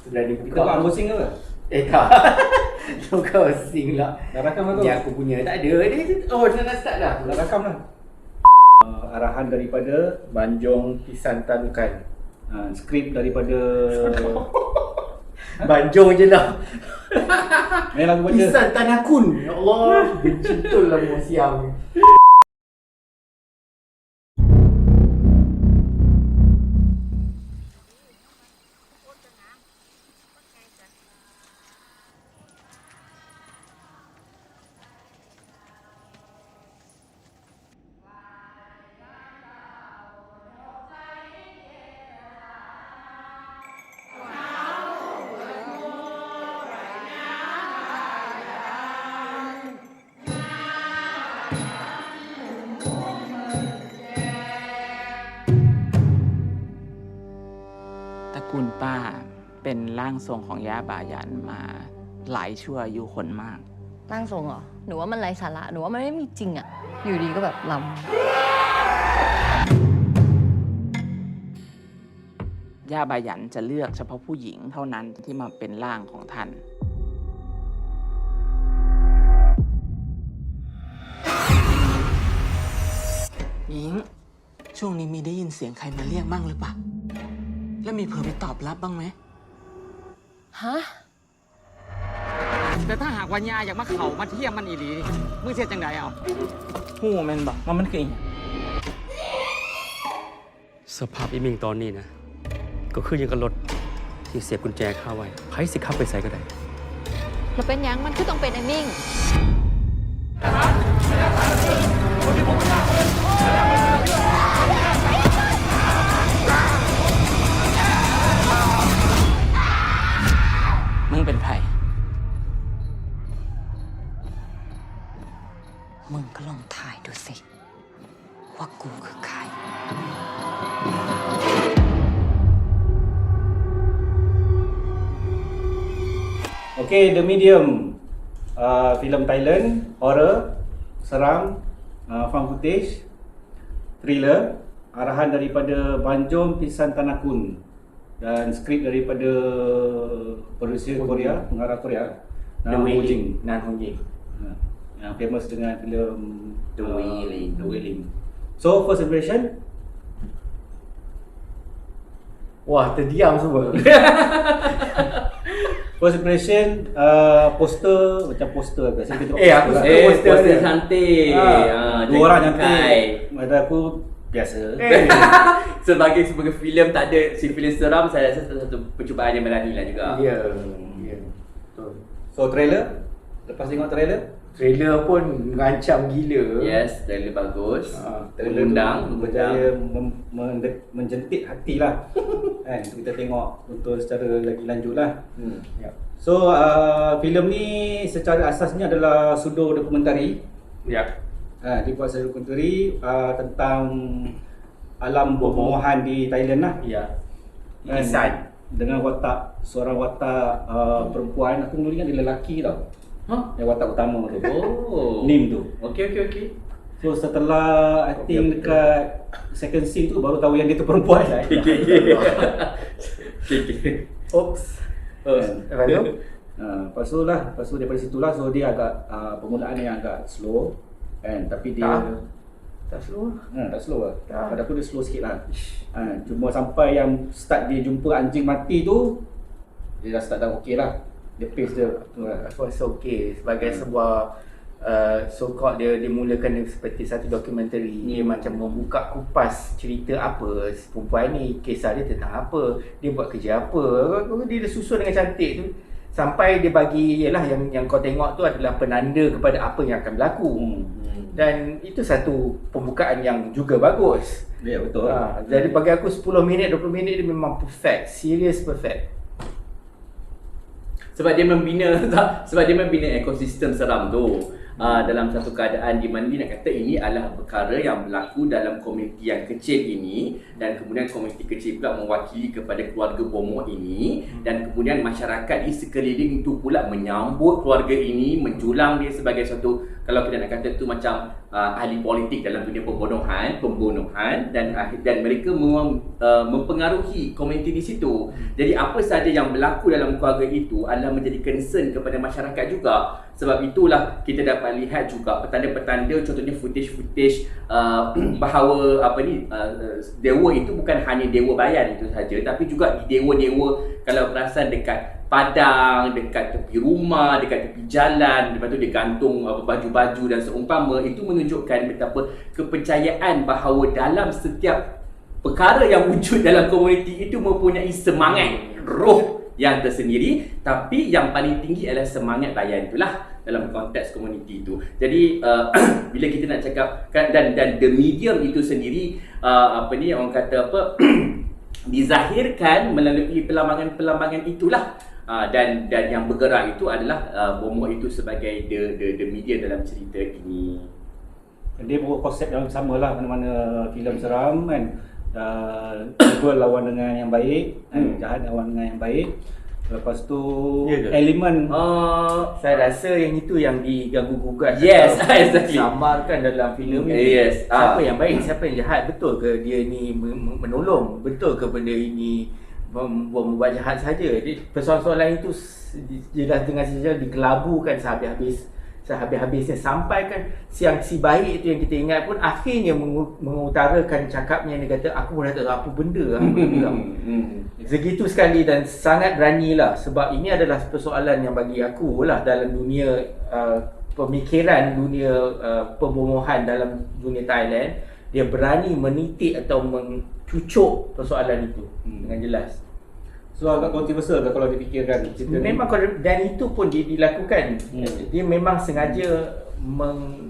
Sudah Kita dibuka. buat unboxing ke apa? Tak. Kau sing lah. Dah rakam lah tu? Ni aku punya. Tak ada. Dia dah start dah. Dah rakam lah. Arahan daripada Banjong Pisan Tanukan. skrip daripada Banjong je lah. main lagu baca. Pisan Tanakun. Ya Allah. Benci betul lah mu siang.ตระกูลป้าเป็นร่างทรงของย่าบายันมาหลายชั่วอายุคนมาก ร่างทรงเหรอ หนูว่ามันไร้สาระ หนูว่ามันไม่มีจริงอะอยู่ดีก็แบบล ย่าบายันจะเลือกเฉพาะผู้หญิงเท่านั้นที่มาเป็นร่างของท่านหญิงช่วงนี้มีได้ยินเสียงใครมาเรียกบ้างหรือเปล่าแล้วมีเผลอไปตอบรับบ้างไหม ำฮะ แต่ถ้าหากว่าญาอยากมาเขามาเที่ยมมันอีหลีนี่มึงเสียจังไดเอา หูแม่นบอกว่ามันคืออหยัง สภาพอีมิงตอนนี้นะ ก็คือยังกับรถที่เสียบกุญแจคาไว้ไผสิขับไปใส่ก็ได้ แล้วเป็นยังมันคือต้องเป็นไอ้มิ่ง มึงเป็นไผมึงก็ลองถ่ายดูสิ ว่ากูคือใคร Okay, The Medium. Filem Thailand, horror, seram, found footage, thriller. Arahan daripada Banjong Pisan Tanakun dan skrip daripada producer Korea, pengarah Korea, The Nam Ho Wailing. Jing. Nan Hong Jing. Yang famous dengan filem The Wailing. The Wailing. So first impression, Wah, terdiam semua. first impression, poster macam poster biasa kita tengok. Aku poster suka lah. poster dia cantik. Dua orang cantik. cantik. Pada aku biasa. Sebagai filem tak ada si filem seram, saya rasa satu percubaan yang berani lah juga. Ya. Ya. Betul. So trailer, lepas tengok trailer, Trailer pun mengancam gila. Yes, trailer bagus. trailer Mengundang, berjaya menjentik hati lah. Kan, kita tengok untuk secara lagi lanjut lah. Ya. So filem ni secara asasnya adalah pseudo dokumentari. Ya. Dia buat pseudo dokumentari tentang alam perbuahan di Thailand lah. Ya. Kan, Irisan. dengan seorang watak perempuan, aku mula ingat dia lelaki tau. Yang watak utama tu. Oh. Nim tu. Okey. So setelah I think dekat second scene tu baru tahu yang dia tu perempuan. Oops. Lepas tu? Lepas tu daripada situlah, so dia agak permulaan yang agak slow kan, tapi dia Tak slow. tak slow lah. Tak. Pada aku dia slow sikit lah. Cuma sampai yang start dia jumpa anjing mati tu, dia dah start dah okey lah. Dia pace dia tu lah. Aku rasa okey sebagai sebuah so called dia dimulakan seperti satu dokumentari. Dia macam membuka kupas cerita apa si perempuan ni, kisah dia tentang apa, dia buat kerja apa. Dia dah susun dengan cantik tu sampai dia bagi ialah yang kau tengok tu adalah penanda kepada apa yang akan berlaku. Dan itu satu pembukaan yang juga bagus. Ya betul. Jadi bagi aku 10 minit 20 minit dia memang perfect, serious perfect. Sebab dia membina ekosistem seram tu. dalam satu keadaan di mana dia nak kata ini adalah perkara yang berlaku dalam komuniti yang kecil ini, dan kemudian komuniti kecil pula mewakili kepada keluarga bomoh ini, dan kemudian masyarakat di sekeliling itu pula menyambut keluarga ini, menjulang dia sebagai satu, kalau kita nak kata tu macam ahli politik dalam dunia pembunuhan dan mereka mempengaruhi komuniti di situ. Jadi apa sahaja yang berlaku dalam keluarga itu adalah menjadi concern kepada masyarakat juga. Sebab itulah kita dapat lihat juga petanda-petanda, contohnya footage bahawa dewa itu bukan hanya dewa bayan itu saja, tapi juga dewa-dewa kalau perasan dekat padang, dekat tepi rumah, dekat tepi jalan, lepas tu dia gantung baju-baju dan seumpama. Itu menunjukkan betapa kepercayaan bahawa dalam setiap perkara yang wujud dalam komuniti itu mempunyai semangat roh yang tersendiri, tapi yang paling tinggi adalah semangat bayan itulah dalam konteks komuniti itu. Jadi bila kita nak cakap dan the medium itu sendiri orang kata dizahirkan melalui perlambangan-perlambangan itulah. Dan yang bergerak itu adalah bomoh itu sebagai the media dalam cerita ini. Dia bawa konsep yang sama lah, mana-mana filem seram kan, evil lawan dengan yang baik, jahat lawan dengan yang baik. Lepas tu elemen saya rasa yang itu yang diganggu-gugat. Yes, exactly. Samarkan dalam filem ni. Yes. Siapa yang baik, siapa yang jahat, betul ke dia ni menolong, betul ke benda ini membuat jahat saja. Jadi persoalan-persoalan itu jelas dengan sejarah dikelabukan sehabis-habisnya, sampai kan si baik itu yang kita ingat pun akhirnya mengutarakan cakapnya, dia kata aku pun dah tahu apa benda segitu sekali dan sangat beranilah. Sebab ini adalah persoalan yang bagi aku lah dalam dunia pemikiran, dunia pembomohan dalam dunia Thailand. Dia berani menitik atau mencucuk persoalan itu dengan jelas. So agak kontroversial kan kalau dipikirkan. Memang dan itu pun dilakukan. Dia memang sengaja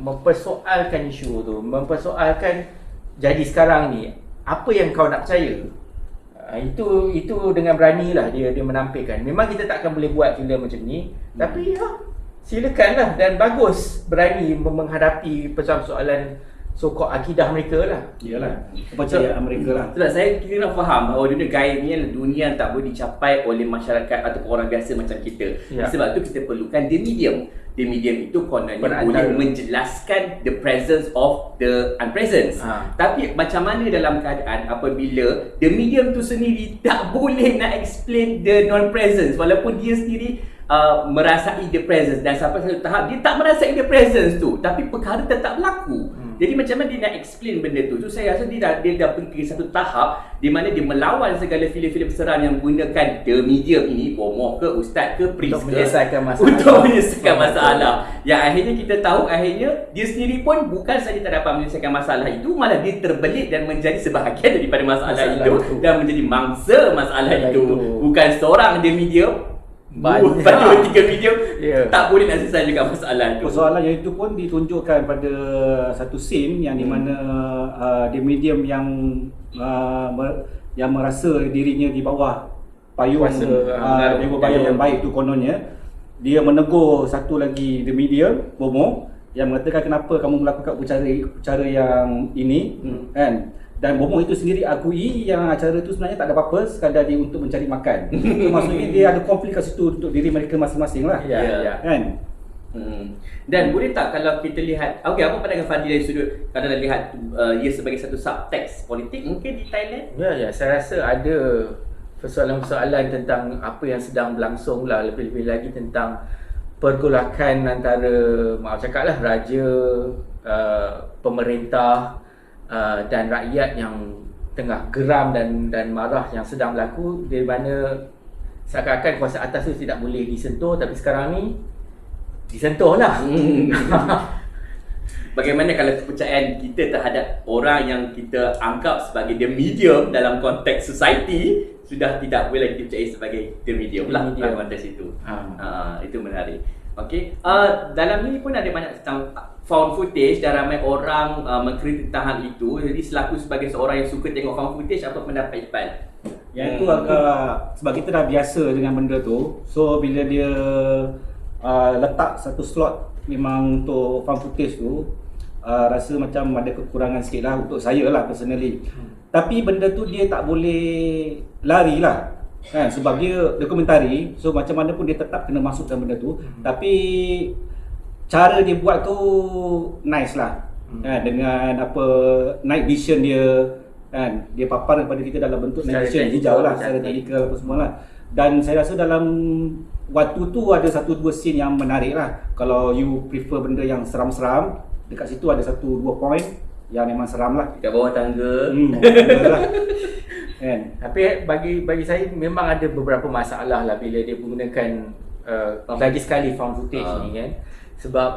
mempersoalkan isu tu, mempersoalkan jadi sekarang ni apa yang kau nak percaya. Itu dengan beranilah dia menampilkan. Memang kita tak akan boleh buat filem macam ni, tapi silakanlah, dan bagus berani menghadapi persoalan so-called akidah mereka lah. Iyalah, kepercayaan mereka lah. Sebab saya kira faham bahawa dunia gaib ni adalah dunia yang tak boleh dicapai oleh masyarakat atau orang biasa macam kita. Sebab tu kita perlukan the medium. The medium itu kononnya boleh menjelaskan the presence of the unpresent. Tapi macam mana dalam keadaan apabila the medium tu sendiri tak boleh nak explain the non-presence, walaupun dia sendiri merasai the presence, dan sampai satu tahap dia tak merasai the presence tu, tapi perkara tetap berlaku. Jadi macam mana dia nak explain benda tu? So saya rasa dia dah pergi ke satu tahap di mana dia melawan segala filem-filem seram yang menggunakan the medium ini, bomoh ke, ustaz ke, priest untuk ke, menyelesaikan masalah. Yang akhirnya kita tahu dia sendiri pun bukan saja tak dapat menyelesaikan masalah itu, malah dia terbelit dan menjadi sebahagian daripada masalah itu dan menjadi mangsa masalah itu. Bukan seorang the medium, banyak 3 video tak boleh nak selesaikan masalah tu. Persoalan yang itu pun ditunjukkan pada satu scene yang di mana the medium yang merasa dirinya di bawah payung dewa bayan yang baik tu, kononnya dia menegur satu lagi the medium bomoh yang mengatakan kenapa kamu melakukan cara yang ini kan. Dan bomoh itu sendiri akui yang acara itu sebenarnya tak ada apa-apa, sekadar dia untuk mencari makan. So, maksudnya dia ada konflik kat situ untuk diri mereka masing-masing lah. Kan? Dan boleh tak kalau kita lihat, apa pandangan Fadil dari sudut kalau dah lihat ia sebagai satu subtext politik mungkin di Thailand? Saya rasa ada persoalan-persoalan tentang apa yang sedang berlangsung lah, lebih-lebih lagi tentang pergolakan antara, maaf cakap lah, raja, pemerintah dan rakyat yang tengah geram dan marah yang sedang berlaku, di mana seakan-akan kuasa atas tu tidak boleh disentuh, tapi sekarang ni disentuh lah. Bagaimana kalau kepercayaan kita terhadap orang yang kita anggap sebagai the medium dalam konteks society sudah tidak boleh lagi dipercayai sebagai the medium lah dalam konteks itu. Itu menarik. Okey, dalam ni pun ada banyak tentang found footage dan ramai orang mengkritik tentang hal itu. Jadi selaku sebagai seorang yang suka tengok found footage, apa pendapat Iqbal? Yang itu agak, sebab kita dah biasa dengan benda tu. So bila dia letak satu slot memang untuk found footage tu, rasa macam ada kekurangan sikit lah untuk saya lah personally. Tapi benda tu dia tak boleh lari lah kan, sebab dia dokumentari, so macam mana pun dia tetap kena masukkan benda tu. Tapi cara dia buat tu nice lah kan, dengan apa night vision dia kan, dia papar kepada kita dalam bentuk night vision hijau lah, secara technical apa semua lah. Dan saya rasa dalam waktu tu ada 1-2 scene yang menarik lah. Kalau you prefer benda yang seram-seram, dekat situ ada 1-2 point yang memang seram lah. Dekat bawah tangga. Lah. Kan? Tapi bagi saya memang ada beberapa masalah lah bila dia menggunakan lagi sekali found footage ni kan. Sebab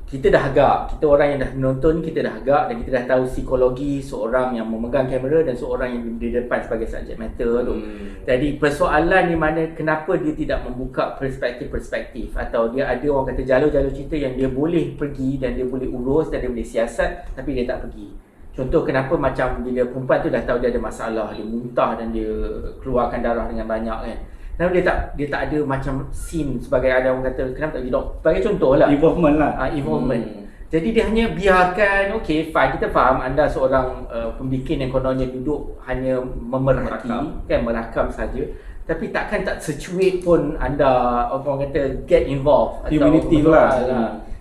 kita dah agak, kita orang yang dah menonton, kita dah agak dan kita dah tahu psikologi seorang yang memegang kamera dan seorang yang di depan sebagai subject matter tu. Jadi persoalan di mana kenapa dia tidak membuka perspektif-perspektif, atau dia ada orang kata jalur-jalur cerita yang dia boleh pergi dan dia boleh urus dan dia boleh siasat tapi dia tak pergi. Contoh kenapa macam bila perempuan tu dah tahu dia ada masalah, dia muntah dan dia keluarkan darah dengan banyak kan. Kenapa dia tak ada macam scene sebagai ada orang kata kenapa tak pergi doktor. Sebagai contoh lah. Involvement lah. Involvement. Jadi dia hanya biarkan, okay fine, kita faham anda seorang pembikin yang kononnya duduk hanya memerhati, kan, merakam saja. Tapi takkan tak secuit pun anda orang kata get involved. Humanity atau lah.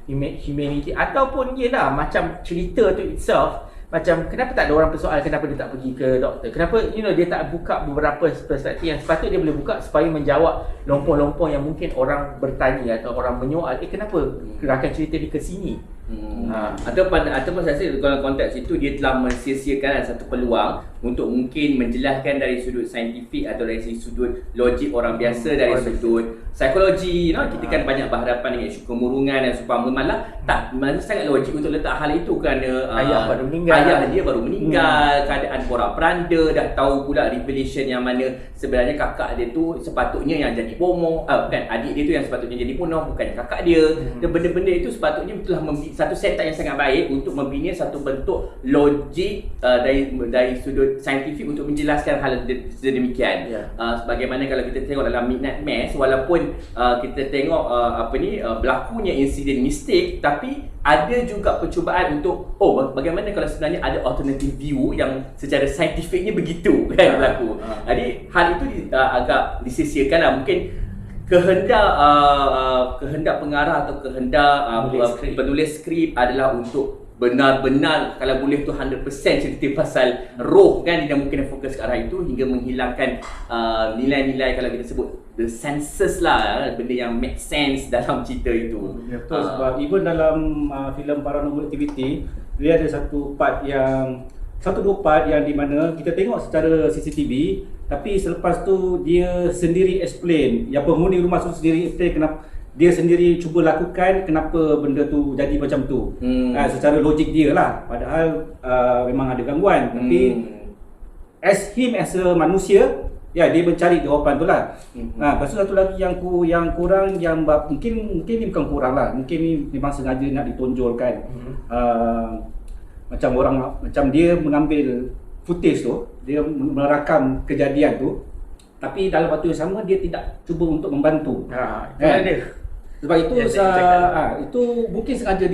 Humanity. Ataupun yelah macam cerita tu itself. Macam kenapa tak ada orang persoal kenapa dia tak pergi ke doktor? Kenapa dia tak buka beberapa perspektif yang sepatutnya dia boleh buka supaya menjawab lompong-lompong yang mungkin orang bertanya atau orang menyoal, kenapa gerakan cerita dia ke sini? Ataupun saya rasa dalam konteks itu dia telah mensia-siakan satu peluang untuk mungkin menjelaskan dari sudut saintifik atau dari sudut logik orang biasa, dari sudut psikologi. Kita kan banyak berhadapan dengan isu kemurungan dan seumpama, malah tak sangat logik untuk letak hal itu kerana ayah dia baru meninggal, keadaan porak-peranda, dah tahu pula revelation yang mana sebenarnya kakak dia tu sepatutnya yang jadi bomoh, bukan, adik dia tu yang sepatutnya jadi bunuh, bukan kakak dia. Dan benda-benda itu sepatutnya telah satu setup yang sangat baik untuk membina satu bentuk logik dari sudut saintifik untuk menjelaskan hal sedemikian. Sebagaimana kalau kita tengok dalam Midnight Mass, walaupun kita tengok berlakunya insiden mistik, tapi ada juga percubaan untuk bagaimana kalau sebenarnya ada alternative view yang secara saintifiknya begitu kan berlaku. Jadi hal itu agak disisikan lah. Mungkin kehendak pengarah atau kehendak penulis skrip adalah untuk benar-benar kalau boleh tu 100% cerita pasal roh kan, dia mungkin fokus ke arah itu hingga menghilangkan nilai-nilai kalau kita sebut the senses lah, benda yang make sense dalam cerita itu. Betul, sebab even dalam filem Paranormal Activity dia ada satu dua part yang di mana kita tengok secara CCTV, tapi selepas tu dia sendiri explain, yang penghuni rumah tu sendiri explain kenapa dia sendiri cuba lakukan kenapa benda tu jadi macam tu. Secara logik dia lah, padahal memang ada gangguan. Tapi as a manusia, dia mencari jawapan tu lah. Lepas tu satu lagi yang kurang, yang mungkin ni bukan kurang lah, mungkin ni memang sengaja nak ditonjolkan. Macam dia mengambil footage tu, dia merakam kejadian tu, tapi dalam waktu yang sama dia tidak cuba untuk membantu. Sebab itu itu mungkin sengaja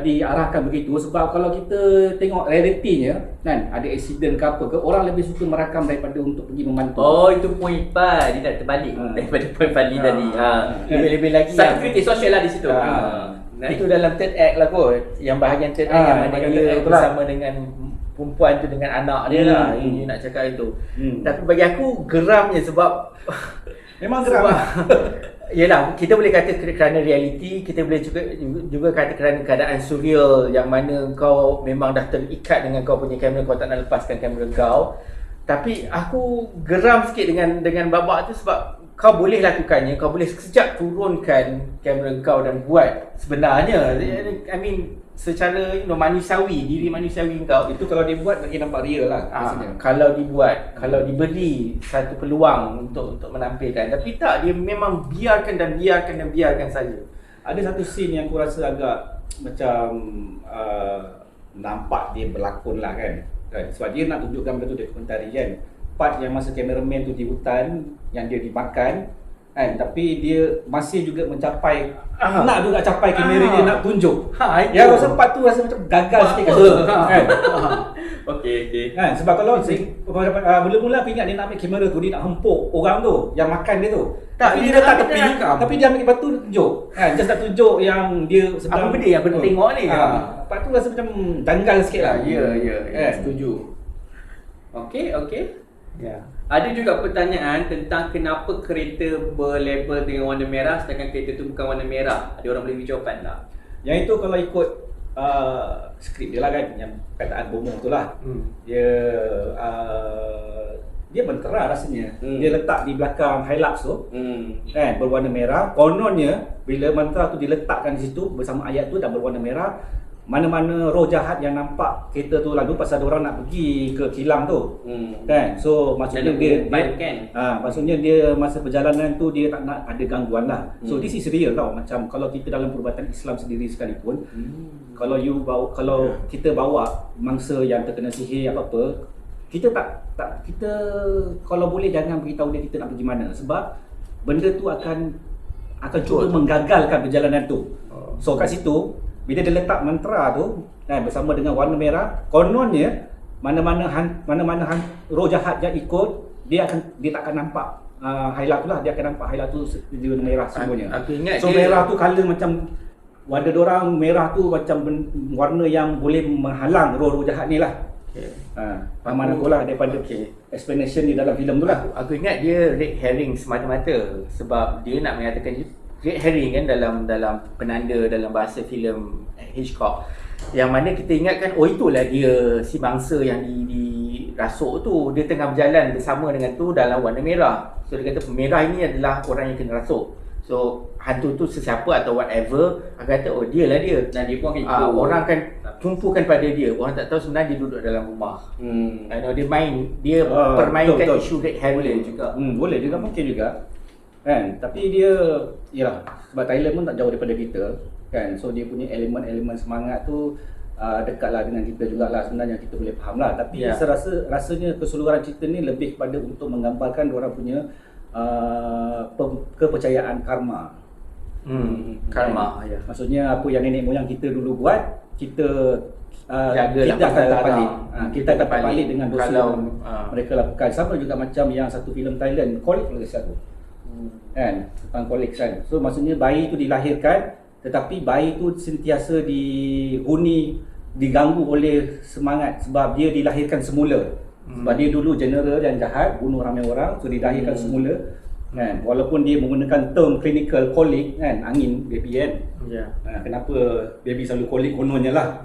diarahkan begitu, sebab kalau kita tengok realitinya kan, ada accident ke apa ke, orang lebih suka merakam daripada untuk pergi membantu. Itu point dia dah terbalik daripada point Fadli tadi. Lebih-lebih lagi satu kritik sosial lah di situ. Itu dalam third act lah kot, yang bahagian third act yang mana dia bersama dengan perempuan tu dengan anak dia lah, you nak cakap itu. Tapi bagi aku geramnya sebab memang geram. Yelah, kita boleh kata kerana realiti, kita boleh juga kata kerana keadaan surreal yang mana kau memang dah terikat dengan kau punya kamera, kau tak nak lepaskan kamera kau. Tapi aku geram sikit dengan babak tu sebab kau boleh lakukannya, kau boleh sekejap turunkan kamera kau dan buat sebenarnya. I mean secara manusiawi, diri manusiawi kau. Itu kalau dia buat bagi nampak real lah. Kalau diberi satu peluang untuk menampilkan. Tapi tak, dia memang biarkan saja. Ada satu scene yang aku rasa agak macam nampak dia berlakon lah kan. Sebab dia nak tunjukkan benda tu dokumentari kan. Part yang masa cameraman tu di hutan, yang dia dimakan kan, tapi dia masih juga mencapai nak juga capai kamera dia nak tunjuk. Ya rasa part tu rasa macam gagal sikit kan. Okey. Kan sebab kalau mula-mula aku ingat dia nak ambil kamera tu, dia nak hempuk orang tu yang makan dia tu. Tapi dia letak tepi, tapi dia ambil lepas tu tunjuk. Kan just nak tunjuk yang dia sedang Apa benda yang kena tengok ni kan. Lepas tu rasa macam janggal sikit lah. Ya, setuju. Okey. Ya. Ada juga pertanyaan tentang kenapa kereta berlabel dengan warna merah sedangkan kereta tu bukan warna merah. Ada orang boleh beri jawapan tak? Yang itu kalau ikut skrip dia lah kan, yang perkataan Bomo tu lah. Dia mentera rasanya. Dia letak di belakang Hilux tu kan, berwarna merah. Kononnya bila mantra tu diletakkan di situ bersama ayat tu dan berwarna merah, mana-mana roh jahat yang nampak kereta tu lalu pasal diorang nak pergi ke kilang tu kan, so maksudnya dia maksudnya dia masa perjalanan tu dia tak nak ada gangguan lah. So this is real tau, macam kalau kita dalam perubatan Islam sendiri sekalipun, kalau kita bawa mangsa yang terkena sihir apa-apa, kita kita kalau boleh jangan beritahu dia kita nak pergi mana, sebab benda tu akan cuba menggagalkan perjalanan tu. So kat situ bila dia letak mantra tu bersama dengan warna merah, kononnya mana-mana roh jahat yang ikut dia tak akan nampak highlight tu lah, dia akan nampak highlight tu dia merah semuanya. Aku ingat so merah tu color macam warna dorang merah tu macam warna yang boleh menghalang roh-roh jahat ni lah. Mana pula daripada explanation di dalam filem tu lah. Aku ingat dia red herring semata-mata, sebab dia nak mengatakan red herring kan dalam penanda dalam bahasa filem Hitchcock, yang mana kita ingatkan itulah dia si bangsa yang dirasuk tu, dia tengah berjalan bersama dengan tu dalam warna merah. So dia kata merah ini adalah orang yang kena rasuk. So hantu tu sesiapa atau whatever akan kata dia lah dia, dan dia pun akan ikut. Orang akan tumpukan pada dia. Orang tak tahu sebenarnya dia duduk dalam rumah. Dia permainkan isu red herring juga. Boleh juga, mungkin juga kan, tapi dia yalah, sebab Thailand pun tak jauh daripada kita kan, so dia punya elemen-elemen semangat tu dekatlah dengan kita jugalah sebenarnya, kita boleh faham lah. Tapi saya rasanya keseluruhan cerita ni lebih kepada untuk menggambarkan orang punya kepercayaan karma. Karma, ya. Maksudnya apa yang nenek moyang kita dulu buat, kita kita akan terpalit. Kita akan terpalit dengan dosa yang mereka lakukan. Sama juga macam yang satu filem Thailand, Kolik lagi satu. Kan, tentang Kolik kan. So maksudnya bayi tu dilahirkan, tetapi bayi tu sentiasa dihuni, diganggu oleh semangat sebab dia dilahirkan semula. Sebab dia dulu general yang jahat, bunuh ramai orang, so dilahirkan semula. Kan, walaupun dia menggunakan term clinical kolik kan, angin baby kan. Kenapa baby selalu kolik kononnya lah.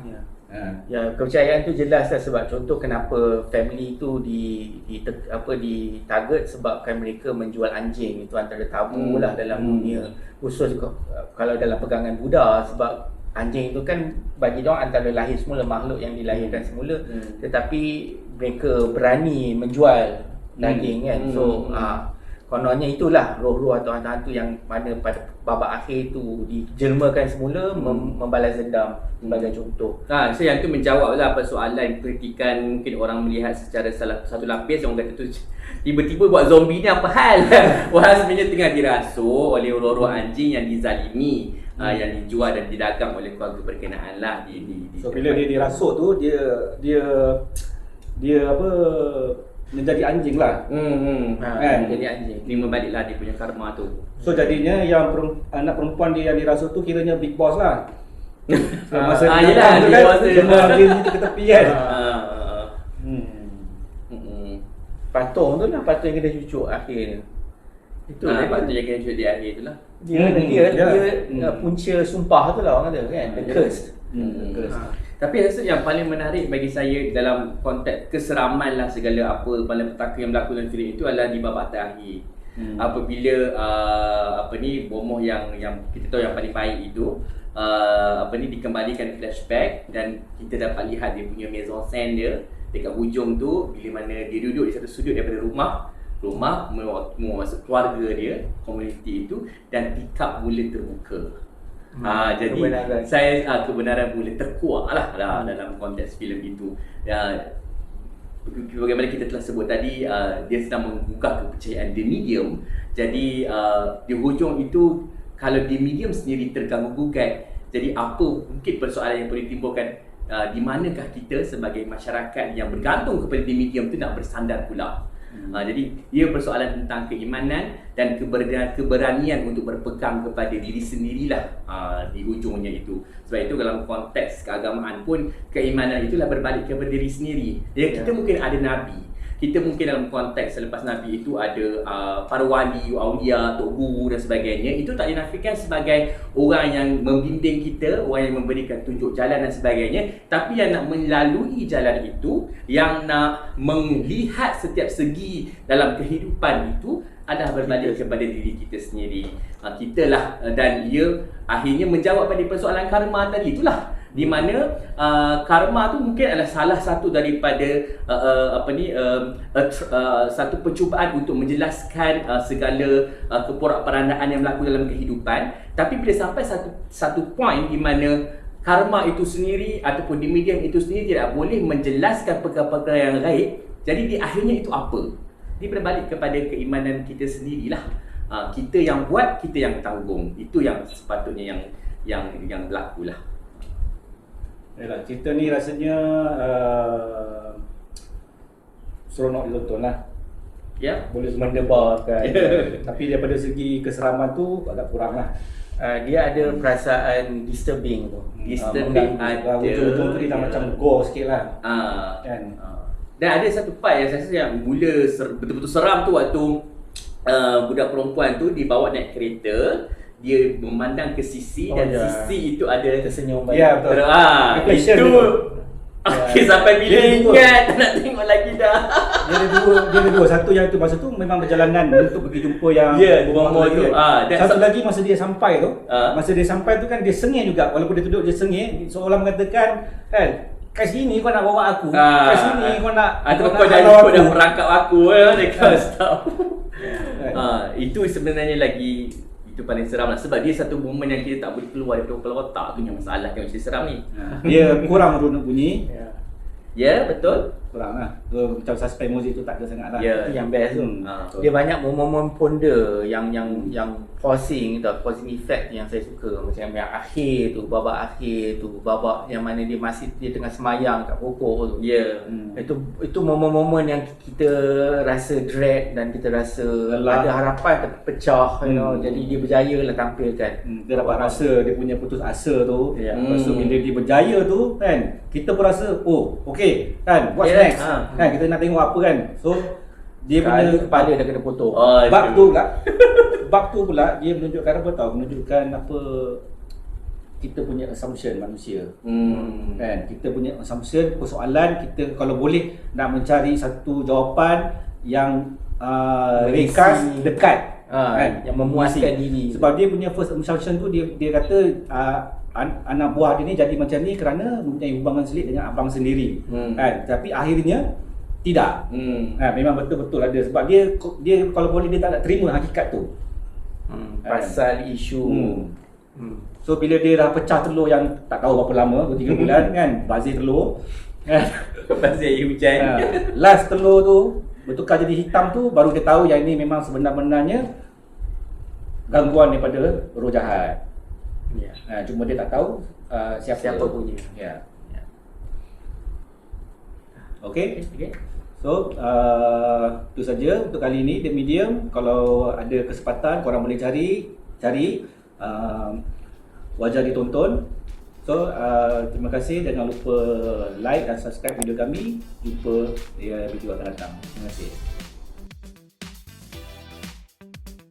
Kepercayaan tu jelas lah, sebab contoh kenapa family tu ditarget sebabkan mereka menjual anjing. Itu antara tabu lah dalam dunia, khusus kalau dalam pegangan Buddha, sebab anjing itu kan bagi diorang antara lahir semula, makhluk yang dilahirkan semula, tetapi mereka berani menjual daging kan. So kononnya itulah roh-roh atau hantu-hantu yang mana pada babak akhir tu dijelmakan semula membalas dendam sebagai contoh. So yang tu menjawablah persoalan kritikan mungkin orang melihat secara satu lapis, orang kata tu tiba-tiba buat zombie ni apa hal? Orang sebenarnya tengah dirasuk oleh roh-roh anjing yang dizalimi, yang dijual dan didagang oleh keluarga berkenaan lah. So bila dia dirasuk tu dia apa, menjadi anjing lah. Kan, jadi anjing. Ni membaliklah dia punya karma tu. So jadinya yang anak perempuan dia yang dirasuk tu kiranya big boss lah. Masa dia kan dia ke tepi kan. Patung tu lah, patung yang kena cucuk akhir. Itu patung yang kena cucuk di akhir tu lah. Dia punca sumpah tu lah orang kata kan, the curse. Tapi rasa yang paling menarik bagi saya dalam konteks keseraman lah segala apa malapetaka yang berlaku dalam filem itu adalah di babak terakhir. Apabila Bomoh yang kita tahu yang paling baik itu dikembalikan flashback dan kita dapat lihat dia punya mise-en-scène dia dekat hujung tu, bila mana dia duduk di satu sudut daripada rumah masuk keluarga dia, komuniti itu, dan tikap mula terbuka. Jadi kebenaran mula terkuak lah dalam konteks filem itu. bagaimana kita telah sebut tadi, dia sedang menggugah kepercayaan The Medium. Jadi di hujung itu, kalau The Medium sendiri terganggu-gugat, jadi apa mungkin persoalan yang boleh timbulkan, di manakah kita sebagai masyarakat yang bergantung kepada The Medium tu nak bersandar pula. Jadi ia persoalan tentang keimanan dan keberanian untuk berpegang kepada diri sendirilah di hujungnya itu. Sebab itu dalam konteks keagamaan pun, keimanan itulah berbalik kepada diri sendiri. Kita mungkin ada Nabi, kita mungkin dalam konteks selepas Nabi itu ada para wali, awliya, tok guru dan sebagainya. Itu tak dinafikan sebagai orang yang membimbing kita, orang yang memberikan tunjuk jalan dan sebagainya. Tapi yang nak melalui jalan itu, yang nak melihat setiap segi dalam kehidupan itu adalah berbalik kepada diri kita sendiri. Kitalah, dan ia akhirnya menjawab pada persoalan karma tadi itulah. Di mana karma tu mungkin adalah salah satu daripada satu percubaan untuk menjelaskan segala keporak-perandaan yang berlaku dalam kehidupan. Tapi bila sampai satu point di mana karma itu sendiri ataupun di medium itu sendiri tidak boleh menjelaskan perkara-perkara yang gaib, jadi di akhirnya itu apa? Dia berbalik kepada keimanan kita sendirilah. Kita yang buat, kita yang tanggung. Itu yang sepatutnya yang berlaku lah. Yalah, cerita ni rasanya seronok ditonton lah. Ya, boleh mendebarkan. Tapi daripada segi keseraman tu agak kurang lah. Dia ada perasaan disturbing tu. Disturbing ada. Ujung-ujung tu dia dah macam gore sikit lah. Kan? Dan ada satu part yang saya rasa yang mula betul-betul seram tu, waktu budak perempuan tu dibawa naik kereta, dia memandang ke sisi dan sisi itu ada tersenyum balik. Ya, betul. Itu okey, sampai bila ingat tak nak tengok lagi dah. Dia ada dua. Satu yang tu masa tu memang perjalanan untuk pergi jumpa yang bomoh tu. Satu lagi masa dia sampai tu, kan dia sengih juga, walaupun dia duduk dia sengih, seolah mengatakan kan, kat sini kau nak bawa aku, kat sini kau nak kau dah ikut dah merangkap aku dia kau stop. Itu sebenarnya lagi, itu paling seram lah, sebab dia satu momen yang kita tak boleh keluar daripada kepala otak tu yang masalah yang mesti seram ni. Dia kurang runut bunyi. Ya, betul. Kurang lah. So, macam suspend muzik tu tak ada sangat lah. Itu yang best tu. Dia banyak momen-momen ponder yang forcing effect yang saya suka. Macam yang akhir tu, babak akhir tu, babak yang mana dia tengah semayang kat pokok tu. Itu momen-momen yang kita rasa dread dan kita rasa ada harapan terpecah, jadi dia berjaya lah tampilkan. Dia dapat rasa dia punya putus asa tu. Lepas tu bila dia berjaya tu kan, kita pun rasa okey kan, what's next? Kan kita nak tengok apa kan. So dia punya kepala dah kena potong. Bab tu pula dia menunjukkan apa tau? Menunjukkan apa kita punya assumption manusia. Kan, kita punya assumption, persoalan kita kalau boleh nak mencari satu jawapan yang ringkas, dekat, kan, yang memuaskan diri. Sebab dia punya first assumption tu dia kata anak buah dia ni jadi macam ni kerana mempunyai hubungan selit dengan abang sendiri. Kan, tapi akhirnya tidak. Memang betul-betul ada, sebab dia kalau boleh dia tak nak terima hakikat tu. Pasal isu So bila dia dah pecah telur yang tak tahu berapa lama, 2-3 bulan kan, bazir telur kan, bazir air hujan. Last telur tu bertukar jadi hitam tu, baru dia tahu yang ini memang sebenar-benarnya gangguan daripada roh jahat. Cuma dia tak tahu siapa punya. Okey. So itu saja untuk kali ini The Medium. Kalau ada kesempatan korang boleh cari Wajar Ditonton. So terima kasih, jangan lupa like dan subscribe video kami. Jumpa video akan datang. Terima kasih.